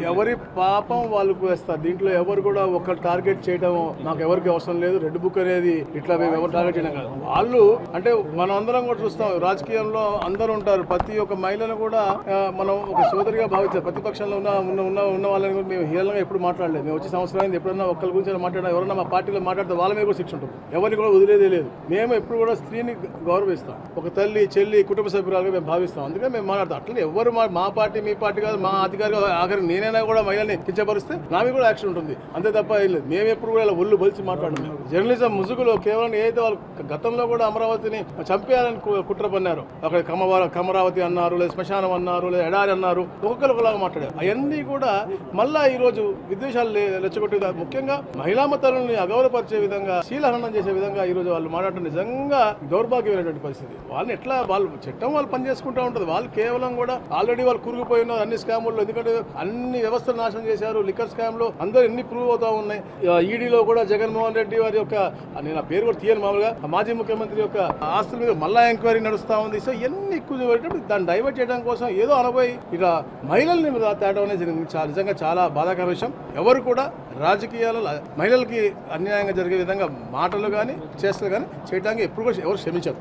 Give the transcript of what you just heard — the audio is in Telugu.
ఎవరి పాపం వాళ్ళకు వేస్తారు. దీంట్లో ఎవరు కూడా ఒక టార్గెట్ చేయడం నాకు ఎవరికి అవసరం లేదు. రెడ్ బుక్ అనేది ఇట్లా మేము ఎవరు టార్గెట్ చేయడం కాదు. వాళ్ళు అంటే మనం అందరం కూడా చూస్తాం, రాజకీయంలో అందరూ ఉంటారు. ప్రతి ఒక్క మహిళను కూడా మనం ఒక సోదరిగా భావించారు. ప్రతిపక్షంలో ఉన్న వాళ్ళని కూడా మేము హీనంగా ఎప్పుడు మాట్లాడలేదు. మేము వచ్చే సంవత్సరానికి ఎప్పుడన్నా ఒక్కరి గురించి మాట్లాడినా, ఎవరన్నా మా పార్టీలో మాట్లాడితే వాళ్ళ మీద కూడా శిక్ష ఉంటుంది. ఎవరిని కూడా వదిలేదే లేదు. మేము ఎప్పుడు కూడా స్త్రీని గౌరవిస్తాం. ఒక తల్లి, చెల్లి, కుటుంబ సభ్యురాలుగా మేము భావిస్తాం. అందుకే మేము మాట్లాడతాం. అట్లనే ఎవరు మా పార్టీ, మీ పార్టీ కాదు, మా అధికారి ఆఖరి నేనైనా కూడా మహిళని కించపరిస్తే నా మీద కూడా యాక్షన్ ఉంటుంది. అంతే తప్ప లేదు. మేము ఎప్పుడు కూడా ఇలా ఒళ్ళు బలిచి మాట్లాడము. జర్నలిజం ముసుగులో కేవలం ఏదైతే వాళ్ళు గతంలో కూడా అమరావతిని చంపేయాలని కుట్ర పన్నారు. అక్కడ కమరావతి అన్నారు, లేదా శ్మశానం అన్నారు, లేదా ఎడారి అన్నారు, ఒక్కొక్కరు ఒకలాగా మాట్లాడారు. అవన్నీ కూడా మళ్ళా ఈ రోజు విద్వేషాలు రెచ్చగొట్టే, ముఖ్యంగా మహిళా మతాలను అగౌరవపరిచే విధంగా, శీలహరణం చేసే విధంగా ఈ రోజు వాళ్ళు మాట్లాడటం నిజంగా దౌర్భాగ్యమైనటువంటి పరిస్థితి. వాళ్ళని ఎట్లా వాళ్ళు చట్టం వాళ్ళు పనిచేసుకుంటూ ఉంటుంది. వాళ్ళు కేవలం కూడా ఆల్రెడీ వాళ్ళు కూరుకుపోయి ఉన్నారు అన్ని స్కాముల్లో. ఎందుకంటే అన్ని వ్యవస్థలు నాశనం చేశారు. లిక్కర్ స్కామ్ లో అందరూ ఎన్ని ప్రూవ్ అవుతా ఉన్నాయి. ఈడీలో కూడా జగన్మోహన్ రెడ్డి వారి యొక్క, నేను ఆ పేరు కూడా తీయను, మామూలుగా మాజీ ముఖ్యమంత్రి యొక్క ఆస్తుల మీద మళ్ళా ఎంక్వైరీ నడుస్తా ఉంది. సో ఎన్ని ఎక్కువ దాన్ని డైవర్ట్ చేయడం కోసం ఏదో అనబోయి ఇక మహిళల్ని తేడం అనేది జరిగింది. నిజంగా చాలా బాధాకర విషయం. ఎవరు కూడా రాజకీయాలలో మహిళలకి అన్యాయంగా జరిగే విధంగా మాటలు కానీ చేష్టలు కానీ చేయడానికి ఎప్పుడు కూడా ఎవరు క్షమించరు.